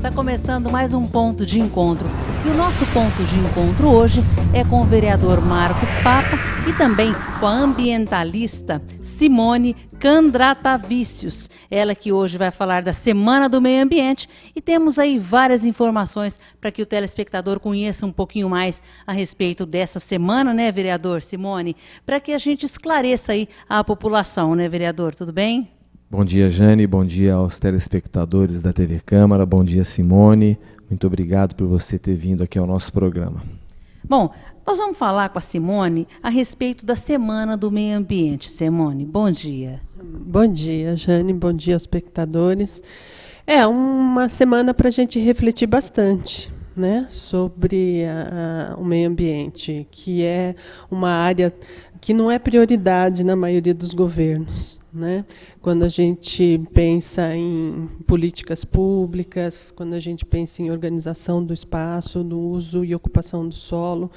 Está começando mais um ponto de encontro. E o nosso ponto de encontro hoje é com o vereador Marcos Papa e também com a ambientalista Simone Candratavicius. Ela que hoje vai falar da Semana do Meio Ambiente e temos aí várias informações para que o telespectador conheça um pouquinho mais a respeito dessa semana, né, vereador Simone? Para que a gente esclareça aí a população, né, vereador? Tudo bem? Bom dia, Jane. Bom dia aos telespectadores da TV Câmara. Bom dia, Simone. Muito obrigado por você ter vindo aqui ao nosso programa. Bom, nós vamos falar com a Simone a respeito da Semana do Meio Ambiente. Simone, bom dia. Bom dia, Jane. Bom dia aos espectadores. É uma semana para a gente refletir bastante, né, sobre o meio ambiente, que é uma área que não é prioridade na maioria dos governos, né? Quando a gente pensa em políticas públicas, quando a gente pensa em organização do espaço, do uso e ocupação do solo,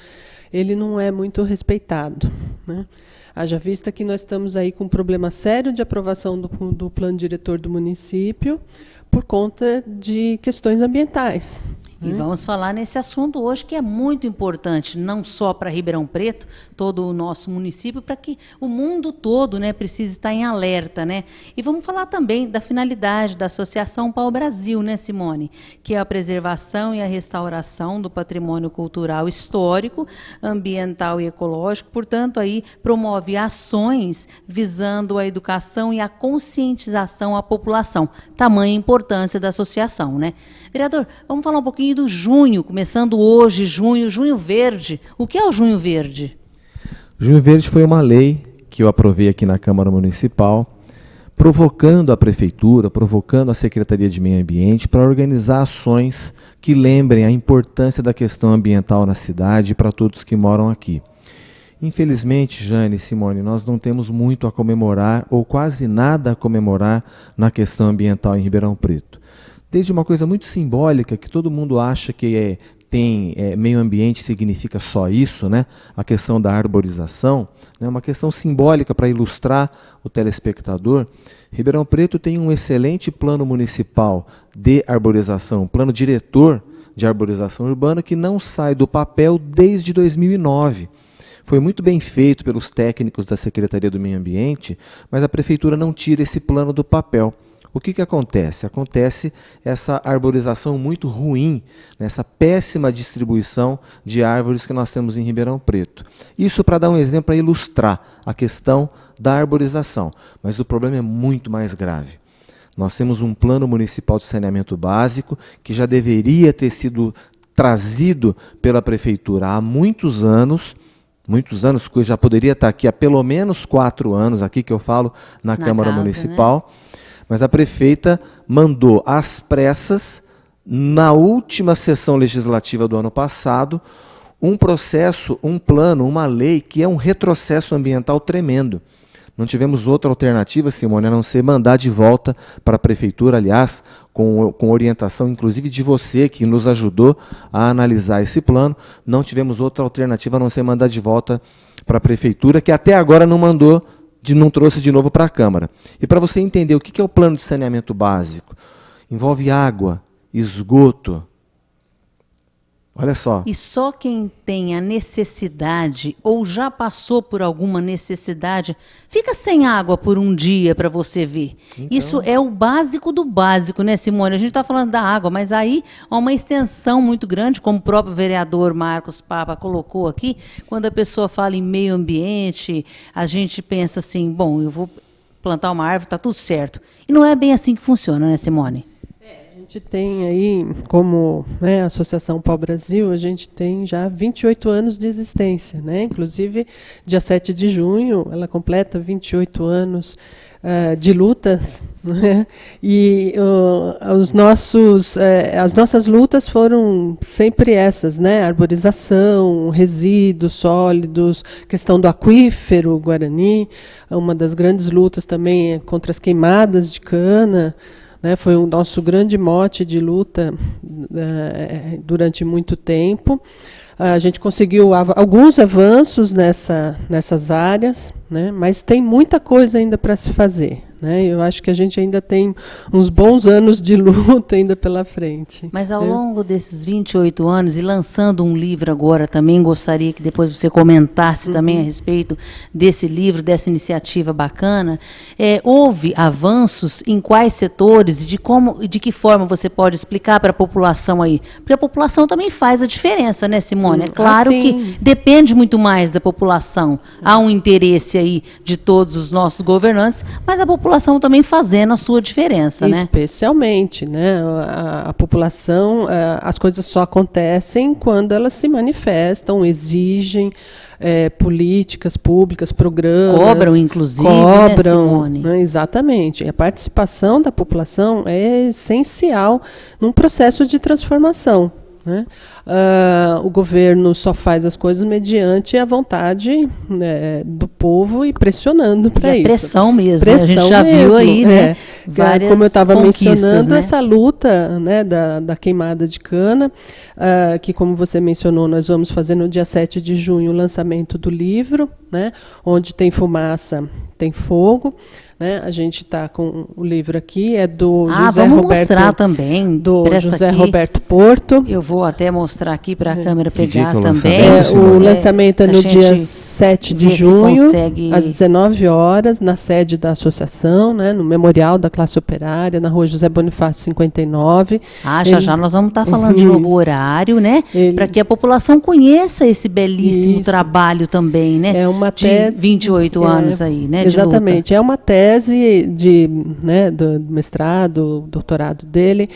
ele não é muito respeitado, né? Haja vista que nós estamos aí com um problema sério de aprovação do plano diretor do município por conta de questões ambientais. E vamos falar nesse assunto hoje, que é muito importante, não só para Ribeirão Preto, todo o nosso município, para que o mundo todo, né, precise estar em alerta, né? E vamos falar também da finalidade da Associação Pau Brasil, né, Simone? Que é a preservação e a restauração do patrimônio cultural histórico, ambiental e ecológico. Portanto, aí promove ações visando a educação e a conscientização à população. Tamanha importância da associação, né? Vereador, vamos falar um pouquinho do junho, começando hoje, junho verde. O que é o junho verde? Junho verde foi uma lei que eu aprovei aqui na Câmara Municipal, provocando a Prefeitura, provocando a Secretaria de Meio Ambiente para organizar ações que lembrem a importância da questão ambiental na cidade e para todos que moram aqui. Infelizmente, Jane e Simone, nós não temos muito a comemorar, ou quase nada a comemorar na questão ambiental em Ribeirão Preto. Desde uma coisa muito simbólica, que todo mundo acha que meio ambiente significa só isso, né? A questão da arborização, né? Uma questão simbólica para ilustrar o telespectador. Ribeirão Preto tem um excelente plano municipal de arborização, plano diretor de arborização urbana, que não sai do papel desde 2009. Foi muito bem feito pelos técnicos da Secretaria do Meio Ambiente, mas a Prefeitura não tira esse plano do papel. O que acontece? Acontece essa arborização muito ruim, essa péssima distribuição de árvores que nós temos em Ribeirão Preto. Isso para dar um exemplo, para ilustrar a questão da arborização. Mas o problema é muito mais grave. Nós temos um plano municipal de saneamento básico que já deveria ter sido trazido pela Prefeitura há muitos anos, que já poderia estar aqui há pelo menos 4 anos, aqui que eu falo na Câmara Municipal, né? Mas a prefeita mandou às pressas, na última sessão legislativa do ano passado, um processo, um plano, uma lei que é um retrocesso ambiental tremendo. Não tivemos outra alternativa, Simone, a não ser mandar de volta para a Prefeitura, aliás, com orientação inclusive de você, que nos ajudou a analisar esse plano. Não tivemos outra alternativa a não ser mandar de volta para a Prefeitura, que até agora não trouxe de novo para a Câmara. E para você entender o que é o plano de saneamento básico, envolve água, esgoto. Olha só. E só quem tem a necessidade ou já passou por alguma necessidade fica sem água por um dia para você ver. Então, isso é o básico do básico, né, Simone? A gente está falando da água, mas aí há uma extensão muito grande, como o próprio vereador Marcos Papa colocou aqui. Quando a pessoa fala em meio ambiente, a gente pensa assim, bom, eu vou plantar uma árvore, está tudo certo. E não é bem assim que funciona, né, Simone? A gente tem aí, como, né, a Associação Pau Brasil, a gente tem já 28 anos de existência, né? Inclusive, dia 7 de junho, ela completa 28 anos de lutas, né? E as nossas lutas foram sempre essas, né? Arborização, resíduos sólidos, questão do aquífero Guarani, uma das grandes lutas também é contra as queimadas de cana, né, foi o nosso grande mote de luta durante muito tempo. A gente conseguiu alguns avanços nessas áreas, né, mas tem muita coisa ainda para se fazer, né? Eu acho que a gente ainda tem uns bons anos de luta ainda pela frente. Mas ao longo desses 28 anos, e lançando um livro agora também, gostaria que depois você comentasse também a respeito desse livro, dessa iniciativa bacana. Houve avanços em quais setores e de que forma você pode explicar para a população aí? Porque a população também faz a diferença, né, Simone? É claro que depende muito mais da população. Há um interesse aí de todos os nossos governantes, mas a população também fazendo a sua diferença, né? Especialmente, né? A população, as coisas só acontecem quando elas se manifestam, exigem políticas públicas, programas. Cobram, inclusive, né, Simone? Né, exatamente. A participação da população é essencial num processo de transformação, né? O governo só faz as coisas mediante a vontade, né, do povo e pressionando para isso. Pressão mesmo. Pressão, a gente já viu aí, né? Várias como eu estava mencionando, né? Essa luta, né, da queimada de cana, que, como você mencionou, nós vamos fazer no dia 7 de junho o lançamento do livro, né, onde tem fumaça, tem fogo. Né? A gente está com o livro aqui, é do José vamos Roberto, mostrar também. do José aqui. Roberto Porto. Eu vou até mostrar aqui para a câmera pegar o também. O lançamento é no dia 7 de junho, às 19 horas, na sede da associação, né, no Memorial da Classe Operária, na Rua José Bonifácio 59. Já nós vamos estar falando de novo o horário, né? Para que a população conheça esse belíssimo trabalho também, né? É uma tese, de 28 anos aí, né? Exatamente. De luta. É uma tese né, do mestrado, doutorado dele,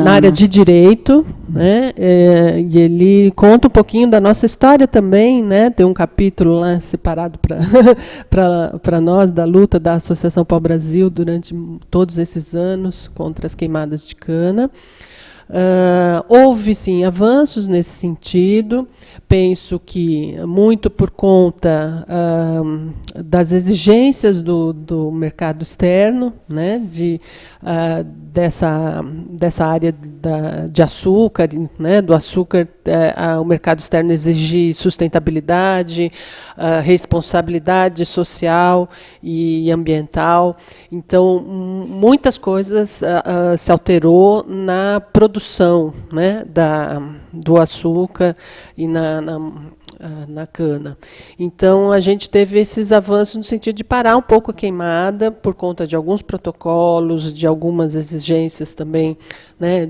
na área de direito, né, e ele conta um pouquinho da nossa história também, né, tem um capítulo lá separado para nós, da luta da Associação Pau Brasil durante todos esses anos contra as queimadas de cana. Houve, sim, avanços nesse sentido. Penso que muito por conta das exigências do mercado externo, né, dessa área de açúcar, né, do açúcar, o mercado externo exige sustentabilidade, responsabilidade social e ambiental. Então, muitas coisas se alterou na produção, né, do açúcar e na cana. Então, a gente teve esses avanços no sentido de parar um pouco a queimada por conta de alguns protocolos, de algumas exigências também, né,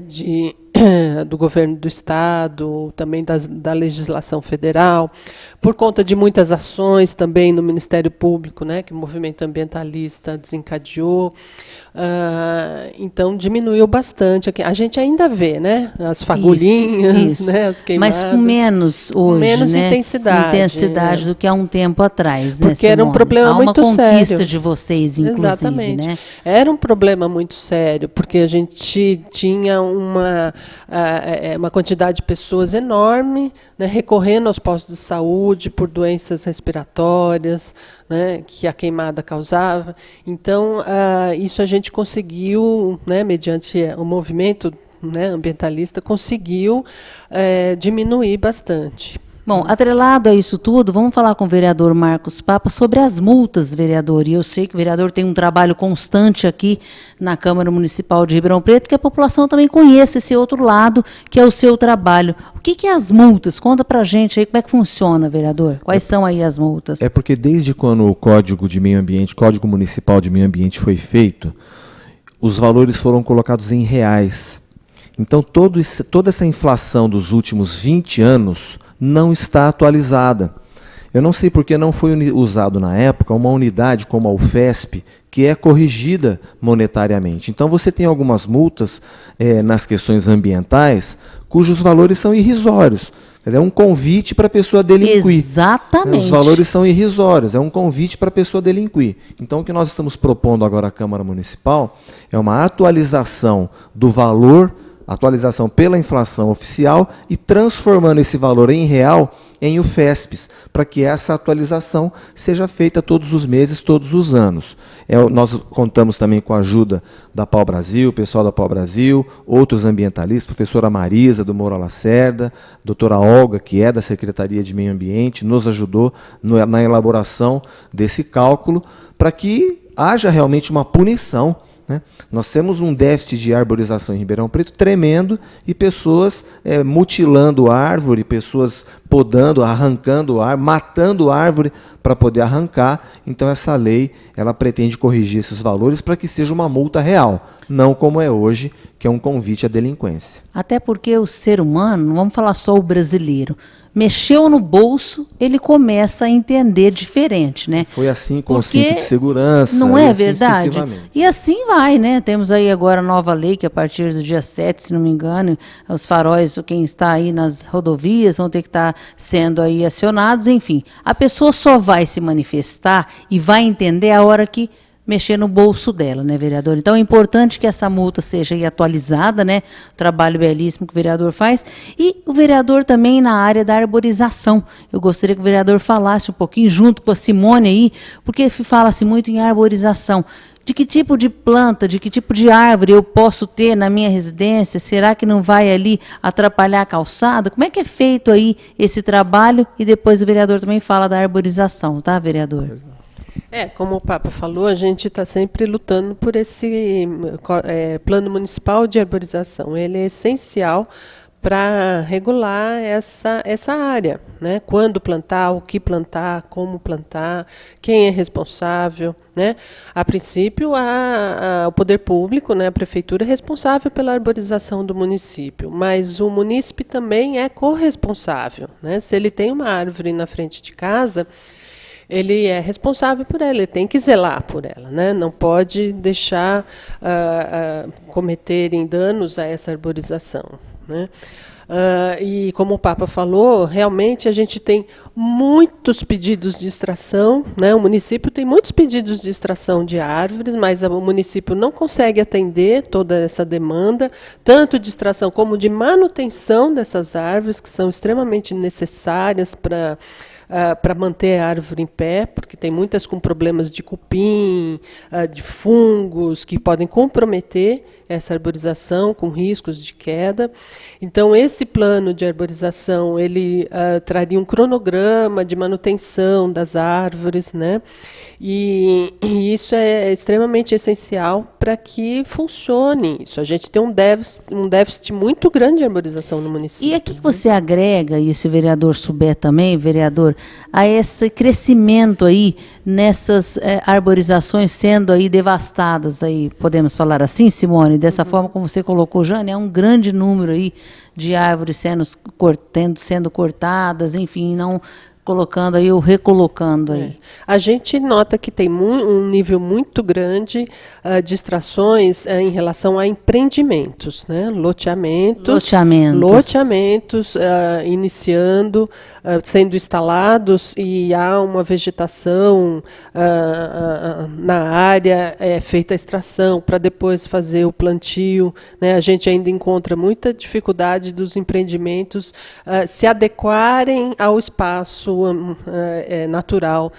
do governo do Estado, também da legislação federal, por conta de muitas ações também no Ministério Público, né, que o movimento ambientalista desencadeou. Então, diminuiu bastante. A gente ainda vê, né, as fagulhinhas, isso. né, as queimadas. Mas com menos hoje, menos né? intensidade do que há um tempo atrás. Porque né, era um problema muito sério. Há uma conquista de vocês, inclusive. Exatamente. Né? Era um problema muito sério, porque a gente tinha uma quantidade de pessoas enorme, né, recorrendo aos postos de saúde por doenças respiratórias, né, que a queimada causava. Então, isso a gente conseguiu, né, mediante o movimento, né, ambientalista, conseguiu diminuir bastante. Bom, atrelado a isso tudo, vamos falar com o vereador Marcos Papa sobre as multas, vereador. E eu sei que o vereador tem um trabalho constante aqui na Câmara Municipal de Ribeirão Preto, que a população também conheça esse outro lado, que é o seu trabalho. O que é as multas? Conta pra gente aí como é que funciona, vereador. Quais são aí as multas? É porque desde quando o Código de Meio Ambiente, Código Municipal de Meio Ambiente foi feito, os valores foram colocados em reais. Então, toda essa inflação dos últimos 20 anos não está atualizada. Eu não sei porque não foi usado na época uma unidade como a UFESP, que é corrigida monetariamente. Então, você tem algumas multas nas questões ambientais, cujos valores são irrisórios. Quer dizer, é um convite para a pessoa delinquir. Exatamente. Os valores são irrisórios, é um convite para a pessoa delinquir. Então, o que nós estamos propondo agora à Câmara Municipal é uma atualização do valor, atualização pela inflação oficial e transformando esse valor em real em UFESPs, para que essa atualização seja feita todos os meses, todos os anos. Nós contamos também com a ajuda da Pau Brasil, pessoal da Pau Brasil, outros ambientalistas, professora Marisa, do Moura Lacerda, doutora Olga, que é da Secretaria de Meio Ambiente, nos ajudou na elaboração desse cálculo, para que haja realmente uma punição, né? Nós temos um déficit de arborização em Ribeirão Preto tremendo e pessoas mutilando árvore, pessoas podando, arrancando árvore, matando árvore para poder arrancar. Então essa lei ela pretende corrigir esses valores para que seja uma multa real, não como é hoje, que é um convite à delinquência. Até porque o ser humano, não vamos falar só o brasileiro, mexeu no bolso, ele começa a entender diferente, né? Foi assim com o Porque cinto de segurança. não é assim verdade? sucessivamente. E assim vai, né? Temos aí agora a nova lei que a partir do dia 7, se não me engano, os faróis, quem está aí nas rodovias, vão ter que estar sendo aí acionados, enfim. A pessoa só vai se manifestar e vai entender a hora que mexer no bolso dela, né, vereador? Então é importante que essa multa seja aí atualizada, né? O trabalho belíssimo que o vereador faz. E o vereador também na área da arborização. Eu gostaria que o vereador falasse um pouquinho junto com a Simone aí, porque fala-se muito em arborização. De que tipo de planta, de que tipo de árvore eu posso ter na minha residência? Será que não vai ali atrapalhar a calçada? Como é que é feito aí esse trabalho? E depois o vereador também fala da arborização, tá, vereador? Como o Papa falou, a gente está sempre lutando por esse plano municipal de arborização. Ele é essencial para regular essa área, né? Quando plantar, o que plantar, como plantar, quem é responsável, né? A princípio, o poder público, né, a prefeitura é responsável pela arborização do município, mas o munícipe também é corresponsável, né? Se ele tem uma árvore na frente de casa, ele é responsável por ela, ele tem que zelar por ela, né? Não pode deixar cometerem danos a essa arborização, né? E como o Papa falou, realmente a gente tem muitos pedidos de extração, né? O município tem muitos pedidos de extração de árvores, mas o município não consegue atender toda essa demanda, tanto de extração como de manutenção dessas árvores, que são extremamente necessárias para manter a árvore em pé, porque tem muitas com problemas de cupim, de fungos, que podem comprometer essa arborização, com riscos de queda. Então, esse plano de arborização, ele traria um cronograma de manutenção das árvores, né? E isso é extremamente essencial para que funcione isso. A gente tem um déficit muito grande de arborização no município. E aqui que você agrega, e se o vereador souber também, vereador, a esse crescimento aí nessas arborizações sendo aí devastadas, aí, podemos falar assim, Simone, dessa forma como você colocou, Jane, é um grande número aí de árvores sendo cortadas, enfim, não colocando aí ou recolocando aí. A gente nota que tem um nível muito grande de extrações em relação a empreendimentos, né? Loteamentos iniciando, sendo instalados, e há uma vegetação na área, feita a extração para depois fazer o plantio, né? A gente ainda encontra muita dificuldade dos empreendimentos se adequarem ao espaço natural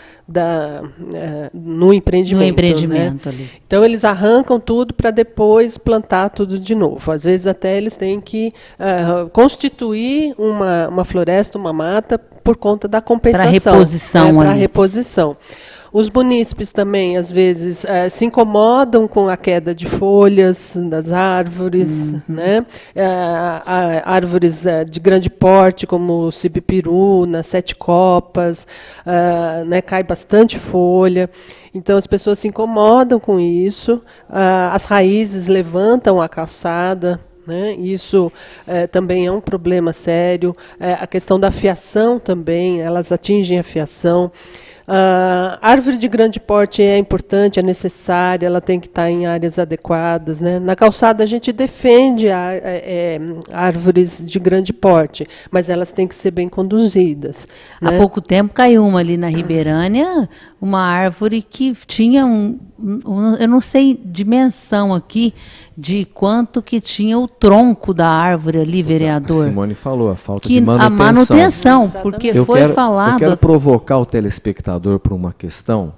no empreendimento. No empreendimento, né? ali. Então, eles arrancam tudo para depois plantar tudo de novo. Às vezes, até eles têm que constituir uma floresta, uma mata, por conta da compensação. Para reposição. Para reposição. Os munícipes também, às vezes, se incomodam com a queda de folhas das árvores, né? Árvores de grande porte, como o cibipiru, sete copas, né? Cai bastante folha. Então, as pessoas se incomodam com isso. As raízes levantam a calçada, né? Isso também é um problema sério. A questão da fiação também, elas atingem a fiação. Árvore de grande porte é importante, é necessária, ela tem que estar em áreas adequadas, né? Na calçada, a gente defende árvores de grande porte, mas elas têm que ser bem conduzidas. Há pouco tempo caiu uma ali na Ribeirânia, uma árvore que tinha eu não sei dimensão aqui de quanto que tinha o tronco da árvore ali, vereador. A Simone falou, a falta de manutenção. A manutenção, porque foi falado... Eu quero provocar o telespectador para uma questão.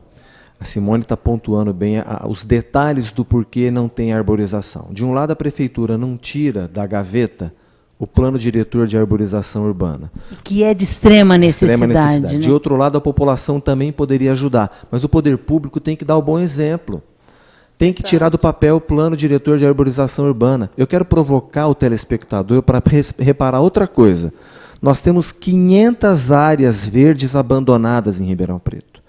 A Simone está pontuando bem os detalhes do porquê não tem arborização. De um lado, a prefeitura não tira da gaveta o plano diretor de arborização urbana. Que é de extrema necessidade. Né? De outro lado, a população também poderia ajudar, mas o poder público tem que dar o bom exemplo. Tem que tirar do papel o plano diretor de arborização urbana. Eu quero provocar o telespectador para reparar outra coisa. Nós temos 500 áreas verdes abandonadas em Ribeirão Preto.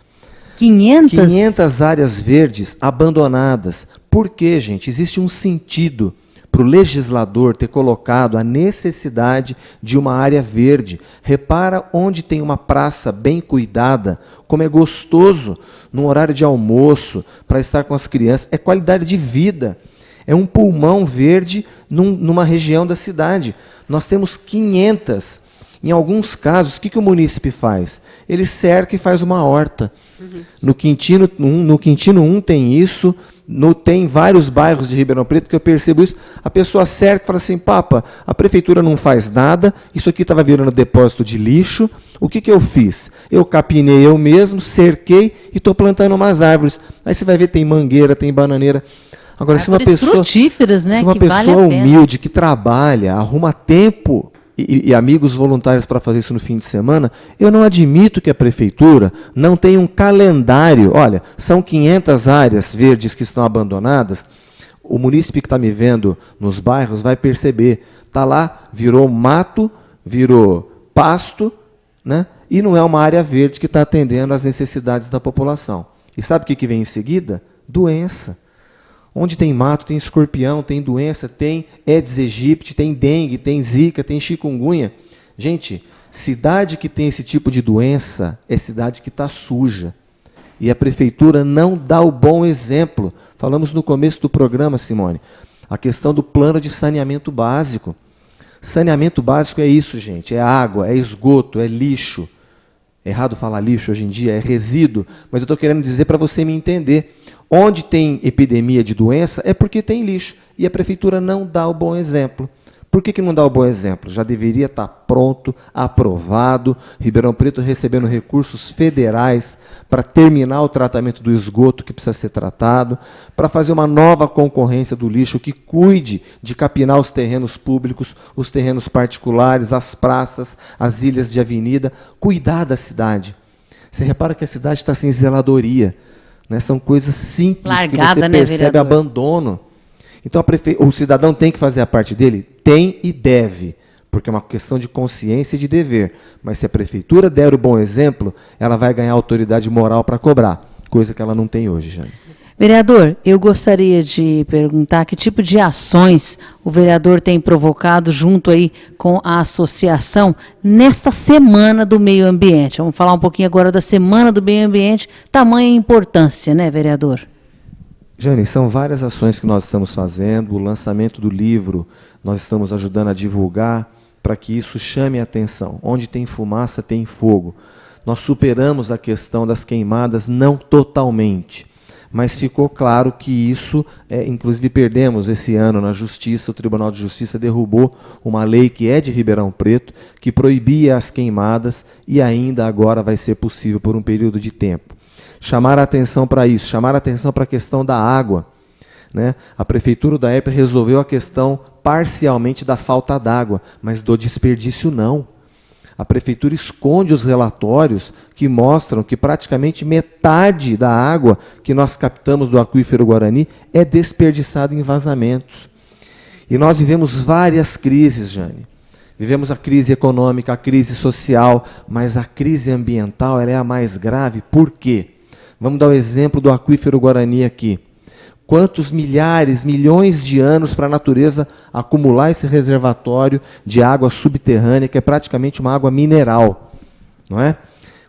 500? 500 áreas verdes abandonadas. Por quê, gente? Existe um sentido para o legislador ter colocado a necessidade de uma área verde. Repara onde tem uma praça bem cuidada, como é gostoso num horário de almoço, para estar com as crianças. É qualidade de vida. É um pulmão verde numa região da cidade. Nós temos 500. Em alguns casos, o que o munícipe faz? Ele cerca e faz uma horta. No Quintino 1 tem isso, tem vários bairros de Ribeirão Preto que eu percebo isso. A pessoa cerca e fala assim, Papa, a prefeitura não faz nada, isso aqui estava virando depósito de lixo, o que eu fiz? Eu capinei eu mesmo, cerquei e estou plantando umas árvores. Aí você vai ver, tem mangueira, tem bananeira. Agora, se uma pessoa, né, se uma pessoa humilde, que trabalha, arruma tempo e amigos voluntários para fazer isso no fim de semana, eu não admito que a prefeitura não tenha um calendário. Olha, são 500 áreas verdes que estão abandonadas. O munícipe que está me vendo nos bairros vai perceber. Está lá, virou mato, virou pasto, né? E não é uma área verde que está atendendo às necessidades da população. E sabe o que vem em seguida? Doença. Onde tem mato, tem escorpião, tem doença, tem Aedes aegypti, tem dengue, tem zika, tem chikungunya. Gente, cidade que tem esse tipo de doença é cidade que está suja. E a prefeitura não dá o bom exemplo. Falamos no começo do programa, Simone, a questão do plano de saneamento básico. Saneamento básico é isso, gente, é água, é esgoto, é lixo. É errado falar lixo hoje em dia, é resíduo, mas eu estou querendo dizer para você me entender. Onde tem epidemia de doença é porque tem lixo. E a prefeitura não dá o bom exemplo. Por que não dá o bom exemplo? Já deveria estar pronto, aprovado, Ribeirão Preto recebendo recursos federais para terminar o tratamento do esgoto que precisa ser tratado, para fazer uma nova concorrência do lixo que cuide de capinar os terrenos públicos, os terrenos particulares, as praças, as ilhas de avenida, cuidar da cidade. Você repara que a cidade está sem zeladoria. Né? São coisas simples. Largada, que você percebe, né, abandono. Então o cidadão tem que fazer a parte dele? Tem e deve, porque é uma questão de consciência e de dever. Mas se a prefeitura der o bom exemplo, ela vai ganhar autoridade moral para cobrar, coisa que ela não tem hoje, Jane. Vereador, eu gostaria de perguntar que tipo de ações o vereador tem provocado junto aí com a associação nesta Semana do Meio Ambiente. Vamos falar um pouquinho agora da Semana do Meio Ambiente, tamanha importância, né, vereador? Jane, são várias ações que nós estamos fazendo. O lançamento do livro, nós estamos ajudando a divulgar para que isso chame a atenção. Onde tem fumaça, tem fogo. Nós superamos a questão das queimadas, não totalmente. Mas ficou claro que isso, inclusive perdemos esse ano na Justiça, o Tribunal de Justiça derrubou uma lei que é de Ribeirão Preto, que proibia as queimadas e ainda agora vai ser possível por um período de tempo. Chamar a atenção para isso, chamar a atenção para a questão da água. Né? A Prefeitura da ERP resolveu a questão parcialmente da falta d'água, mas do desperdício não. A Prefeitura esconde os relatórios que mostram que praticamente metade da água que nós captamos do aquífero Guarani é desperdiçada em vazamentos. E nós vivemos várias crises, Jane. Vivemos a crise econômica, a crise social, mas a crise ambiental ela é a mais grave. Por quê? Vamos dar o exemplo do aquífero Guarani aqui. Quantos milhares, milhões de anos para a natureza acumular esse reservatório de água subterrânea, que é praticamente uma água mineral, não é?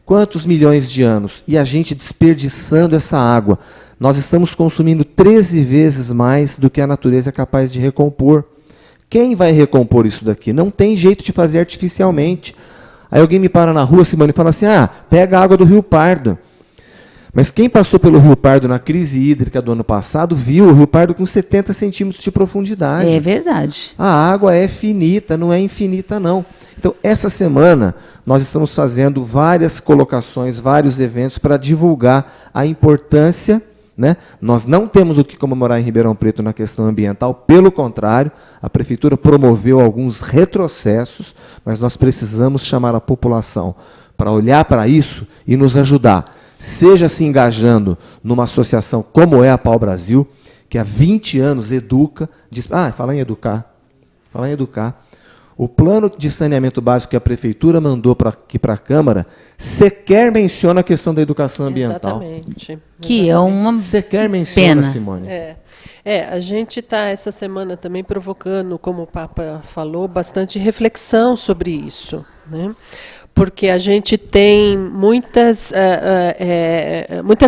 Quantos milhões de anos? E a gente desperdiçando essa água. Nós estamos consumindo 13 vezes mais do que a natureza é capaz de recompor. Quem vai recompor isso daqui? Não tem jeito de fazer artificialmente. Aí alguém me para na rua, Simone, e fala assim, pega a água do Rio Pardo. Mas quem passou pelo Rio Pardo na crise hídrica do ano passado, viu o Rio Pardo com 70 centímetros de profundidade. É verdade. A água é finita, não é infinita, não. Então, essa semana, nós estamos fazendo várias colocações, vários eventos para divulgar a importância, né? Nós não temos o que comemorar em Ribeirão Preto na questão ambiental, pelo contrário, a Prefeitura promoveu alguns retrocessos, mas nós precisamos chamar a população para olhar para isso e nos ajudar, seja se engajando numa associação como é a Pau Brasil, que há 20 anos educa, falar em educar, o plano de saneamento básico que a Prefeitura mandou aqui para a Câmara sequer menciona a questão da educação ambiental. Exatamente. Que é uma sequer menciona, pena. Simone. A gente está essa semana também provocando, como o Papa falou, bastante reflexão sobre isso, né? Porque a gente tem muitas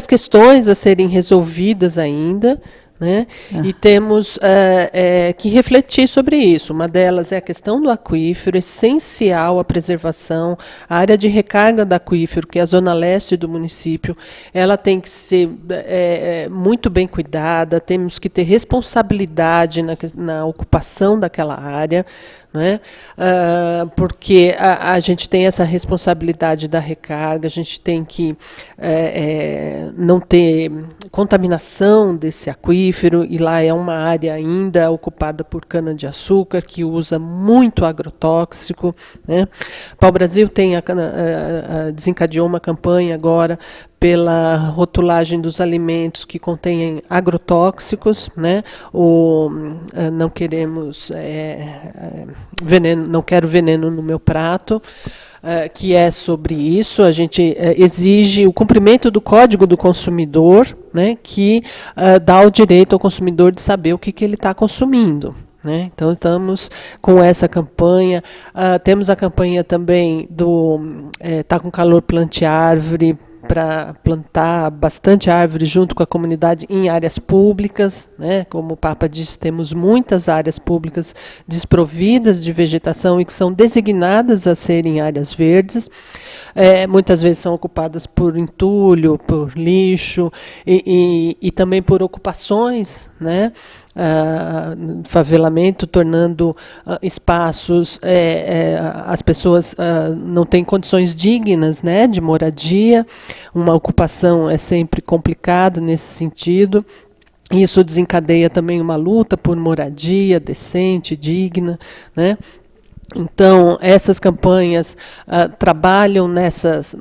questões a serem resolvidas ainda, né? E temos que refletir sobre isso. Uma delas é a questão do aquífero, essencial a preservação. A área de recarga do aquífero, que é a zona leste do município, ela tem que ser muito bem cuidada, temos que ter responsabilidade na ocupação daquela área, né? Porque a gente tem essa responsabilidade da recarga, a gente tem que não ter contaminação desse aquífero, e lá é uma área ainda ocupada por cana-de-açúcar, que usa muito agrotóxico, né? Pau Brasil desencadeou uma campanha agora pela rotulagem dos alimentos que contêm agrotóxicos, né? Não queremos veneno, não quero veneno no meu prato, que é sobre isso. A gente exige o cumprimento do Código do Consumidor, né? Que dá o direito ao consumidor de saber o que ele está consumindo. Né? Então, estamos com essa campanha. Temos a campanha também do Tá com Calor, Plante Árvore, para plantar bastante árvore junto com a comunidade em áreas públicas, né? Como o Papa disse, temos muitas áreas públicas desprovidas de vegetação e que são designadas a serem áreas verdes. Muitas vezes são ocupadas por entulho, por lixo e também por ocupações, né? Favelamento, tornando espaços, as pessoas não têm condições dignas, né, de moradia. Uma ocupação é sempre complicado nesse sentido. Isso desencadeia também uma luta por moradia decente, digna, né? Então, essas campanhas trabalham nessas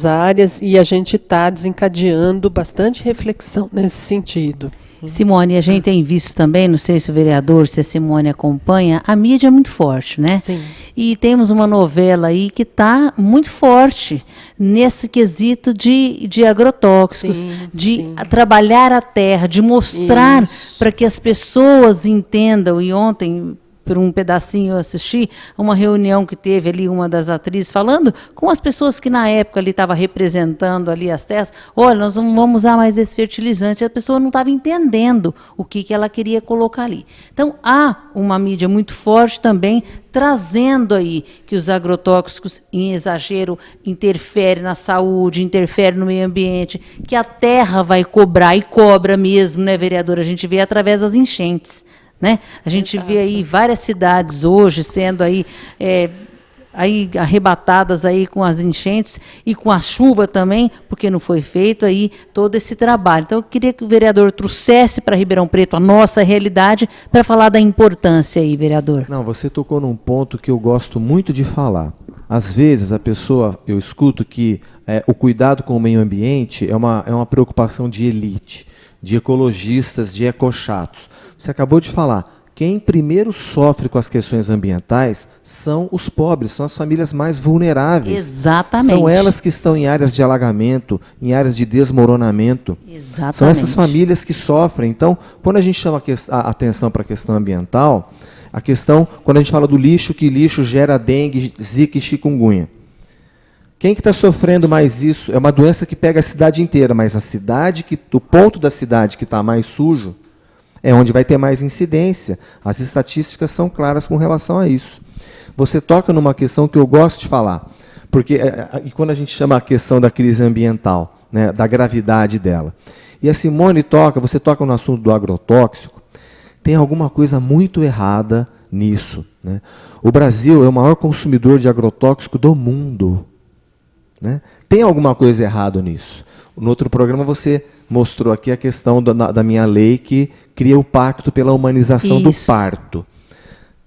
áreas, e a gente está desencadeando bastante reflexão nesse sentido. Simone, a gente tem visto também, não sei se o vereador, se a Simone acompanha, a mídia é muito forte, né? Sim. E temos uma novela aí que está muito forte nesse quesito de agrotóxicos, sim. Trabalhar a terra, de mostrar para que as pessoas entendam. E ontem, por um pedacinho, eu assisti uma reunião que teve ali uma das atrizes falando com as pessoas que na época ali estava representando ali as terras. Olha, nós não vamos usar mais esse fertilizante. A pessoa não estava entendendo o que ela queria colocar ali. Então, há uma mídia muito forte também trazendo aí que os agrotóxicos em exagero interferem na saúde, interferem no meio ambiente, que a terra vai cobrar, e cobra mesmo, né, vereadora? A gente vê através das enchentes. Né? A gente vê aí várias cidades hoje sendo aí arrebatadas aí com as enchentes e com a chuva também, porque não foi feito aí todo esse trabalho. Então, eu queria que o vereador trouxesse para Ribeirão Preto a nossa realidade para falar da importância aí, vereador. Não, você tocou num ponto que eu gosto muito de falar. Às vezes, eu escuto que o cuidado com o meio ambiente é uma preocupação de elite, de ecologistas, de ecochatos. Você acabou de falar, quem primeiro sofre com as questões ambientais são os pobres, são as famílias mais vulneráveis. Exatamente. São elas que estão em áreas de alagamento, em áreas de desmoronamento. Exatamente. São essas famílias que sofrem. Então, quando a gente chama a atenção para a questão ambiental, quando a gente fala do lixo, que lixo gera dengue, zika e chikungunya. Quem que está sofrendo mais isso? É uma doença que pega a cidade inteira, mas o ponto da cidade que está mais sujo é onde vai ter mais incidência. As estatísticas são claras com relação a isso. Você toca numa questão que eu gosto de falar, porque quando a gente chama a questão da crise ambiental, né, da gravidade dela, e a Simone você toca no assunto do agrotóxico, tem alguma coisa muito errada nisso, né? O Brasil é o maior consumidor de agrotóxico do mundo. Né? Tem alguma coisa errada nisso. No outro programa você mostrou aqui a questão da minha lei que cria o pacto pela humanização do parto.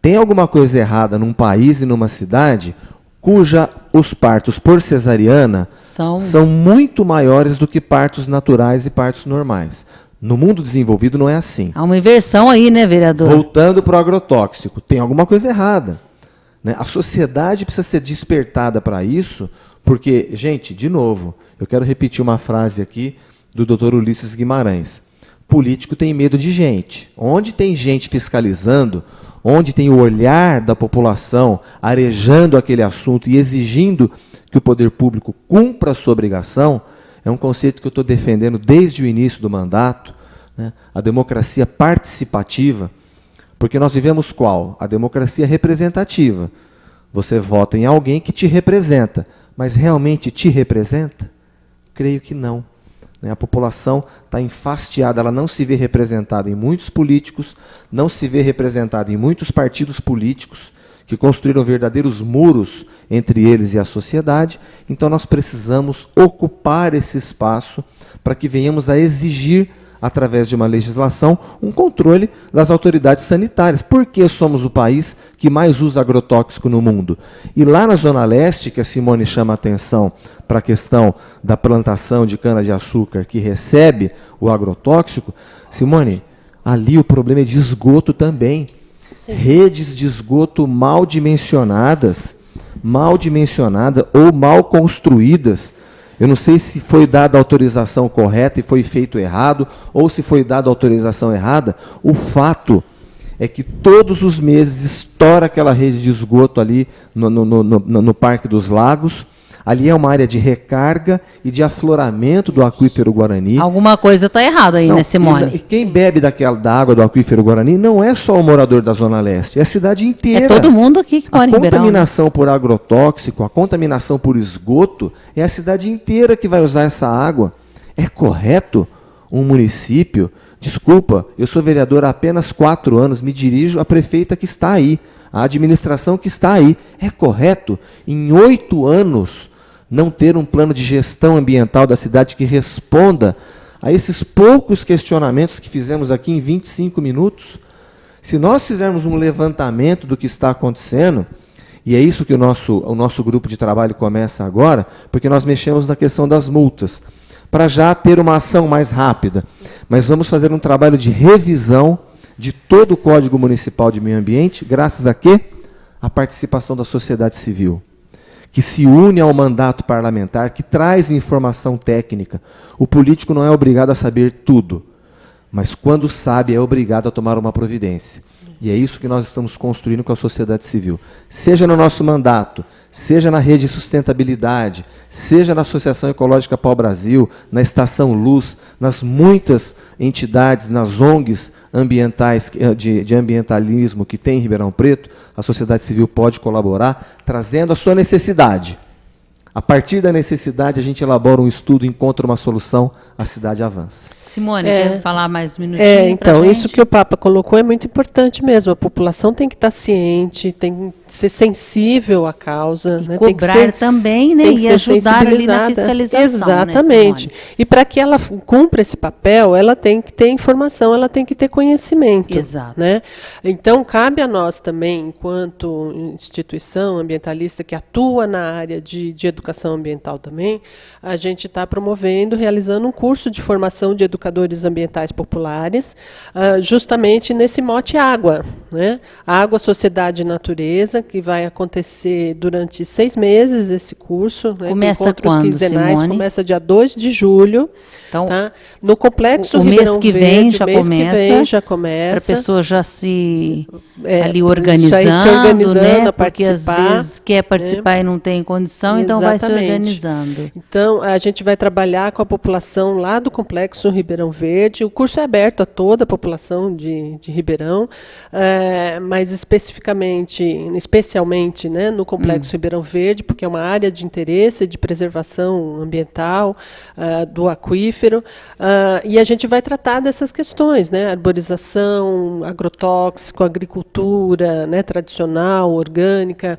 Tem alguma coisa errada num país e numa cidade cuja os partos por cesariana são muito maiores do que partos naturais e partos normais. No mundo desenvolvido não é assim. Há uma inversão aí, né, vereador? Voltando para o agrotóxico, tem alguma coisa errada, né? A sociedade precisa ser despertada para isso, porque, gente, de novo, eu quero repetir uma frase aqui do Dr. Ulisses Guimarães. Político tem medo de gente. Onde tem gente fiscalizando, onde tem o olhar da população arejando aquele assunto e exigindo que o poder público cumpra a sua obrigação, é um conceito que eu estou defendendo desde o início do mandato, né? A democracia participativa, porque nós vivemos qual? A democracia representativa. Você vota em alguém que te representa, mas realmente te representa? Creio que não. A população está enfastiada, ela não se vê representada em muitos políticos, não se vê representada em muitos partidos políticos, que construíram verdadeiros muros entre eles e a sociedade. Então nós precisamos ocupar esse espaço para que venhamos a exigir, através de uma legislação, um controle das autoridades sanitárias. Por que somos o país que mais usa agrotóxico no mundo? E lá na Zona Leste, que a Simone chama a atenção para a questão da plantação de cana-de-açúcar que recebe o agrotóxico, Simone, ali o problema é de esgoto também. Sim. Redes de esgoto mal dimensionadas ou mal construídas. Eu não sei se foi dada a autorização correta e foi feito errado, ou se foi dada a autorização errada. O fato é que todos os meses estoura aquela rede de esgoto ali no Parque dos Lagos. Ali é uma área de recarga e de afloramento do aquífero Guarani. Alguma coisa está errada aí, né, Simone? E quem bebe da água do aquífero Guarani não é só o morador da Zona Leste, é a cidade inteira. É todo mundo aqui que mora em Ribeirão. A contaminação por agrotóxico, a contaminação por esgoto, é a cidade inteira que vai usar essa água. É correto um município... Desculpa, eu sou vereador há apenas 4 anos, me dirijo à prefeita que está aí, à administração que está aí. É correto, em 8 anos, não ter um plano de gestão ambiental da cidade que responda a esses poucos questionamentos que fizemos aqui em 25 minutos? Se nós fizermos um levantamento do que está acontecendo, e é isso que o nosso grupo de trabalho começa agora, porque nós mexemos na questão das multas, para já ter uma ação mais rápida. Mas vamos fazer um trabalho de revisão de todo o Código Municipal de Meio Ambiente, graças a quê? A participação da sociedade civil, que se une ao mandato parlamentar, que traz informação técnica. O político não é obrigado a saber tudo, mas quando sabe, é obrigado a tomar uma providência. E é isso que nós estamos construindo com a sociedade civil. Seja no nosso mandato, seja na Rede de Sustentabilidade, seja na Associação Ecológica Pau Brasil, na Estação Luz, nas muitas entidades, nas ONGs ambientais, de ambientalismo que tem em Ribeirão Preto, a sociedade civil pode colaborar, trazendo a sua necessidade. A partir da necessidade, a gente elabora um estudo, encontra uma solução, a cidade avança. Simone, quer falar mais um minutinho? Então, isso que o Papa colocou é muito importante mesmo. A população tem que estar ciente, tem que ser sensível à causa. E né? Cobrar tem que ser, também, né? E ajudar ali na fiscalização. Exatamente. Né, e para que ela cumpra esse papel, ela tem que ter informação, ela tem que ter conhecimento. Exato. Né? Então, cabe a nós também, enquanto instituição ambientalista que atua na área de educação ambiental também, a gente está promovendo, realizando um curso de formação de educadores ambientais populares, justamente nesse mote água, né? Água, sociedade e natureza, que vai acontecer durante 6 meses esse curso. Né? Começa encontros quando, quinzenais, Simone? Começa dia 2 de julho. Então, tá? No Complexo o Ribeirão mês que Verde, vem já começa. Para a pessoa já se ali organizando, já se organizando, né? Porque às vezes quer participar, né? E não tem condição, então vai se organizando. Então, a gente vai trabalhar com a população lá do Complexo Ribeirão Verde. O curso é aberto a toda a população de Ribeirão, mas especialmente né, no Complexo Ribeirão Verde, porque é uma área de interesse de preservação ambiental do aquífero. E a gente vai tratar dessas questões, né? Arborização, agrotóxico, agricultura, né, tradicional, orgânica,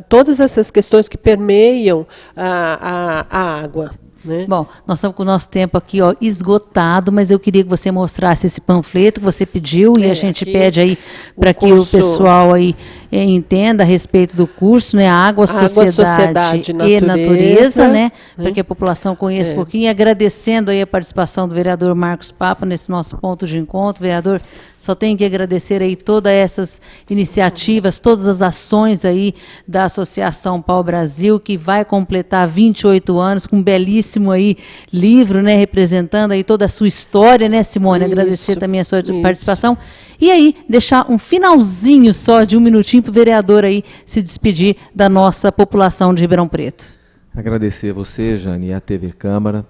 todas essas questões que permeiam a água. né? Bom, nós estamos com o nosso tempo aqui, ó, esgotado, mas eu queria que você mostrasse esse panfleto que você pediu e a gente pede aí para que o pessoal aí entenda a respeito do curso, né? Água, Sociedade e Natureza, né? Para que a população conheça um pouquinho. E agradecendo aí a participação do vereador Marcos Papa nesse nosso ponto de encontro. Vereador, só tenho que agradecer aí todas essas iniciativas, todas as ações aí da Associação Pau Brasil, que vai completar 28 anos com um belíssimo aí livro, né? Representando aí toda a sua história, né, Simone? Agradecer também a sua participação. E aí, deixar um finalzinho só de um minutinho para o vereador aí se despedir da nossa população de Ribeirão Preto. Agradecer a você, Jane, e a TV Câmara,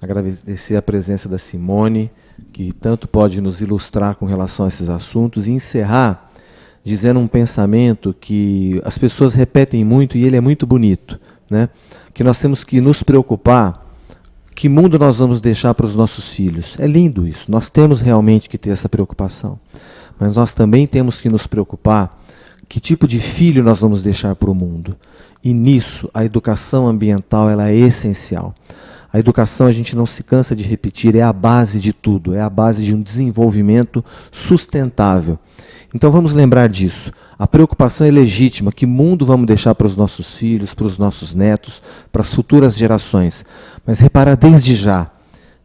agradecer a presença da Simone, que tanto pode nos ilustrar com relação a esses assuntos, e encerrar dizendo um pensamento que as pessoas repetem muito e ele é muito bonito, né? Que nós temos que nos preocupar que mundo nós vamos deixar para os nossos filhos. É lindo isso, nós temos realmente que ter essa preocupação. Mas nós também temos que nos preocupar que tipo de filho nós vamos deixar para o mundo. E nisso, a educação ambiental ela é essencial. A educação, a gente não se cansa de repetir, é a base de tudo, é a base de um desenvolvimento sustentável. Então vamos lembrar disso. A preocupação é legítima, que mundo vamos deixar para os nossos filhos, para os nossos netos, para as futuras gerações. Mas reparar desde já,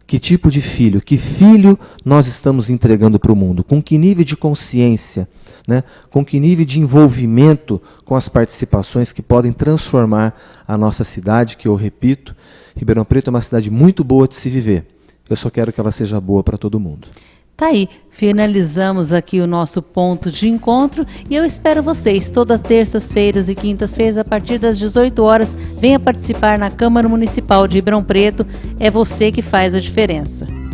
que tipo de filho, que filho nós estamos entregando para o mundo, com que nível de consciência, né? Com que nível de envolvimento com as participações que podem transformar a nossa cidade, que eu repito, Ribeirão Preto é uma cidade muito boa de se viver. Eu só quero que ela seja boa para todo mundo. Tá aí, finalizamos aqui o nosso ponto de encontro e eu espero vocês todas terças-feiras e quintas-feiras a partir das 18 horas. Venha participar na Câmara Municipal de Ribeirão Preto, é você que faz a diferença.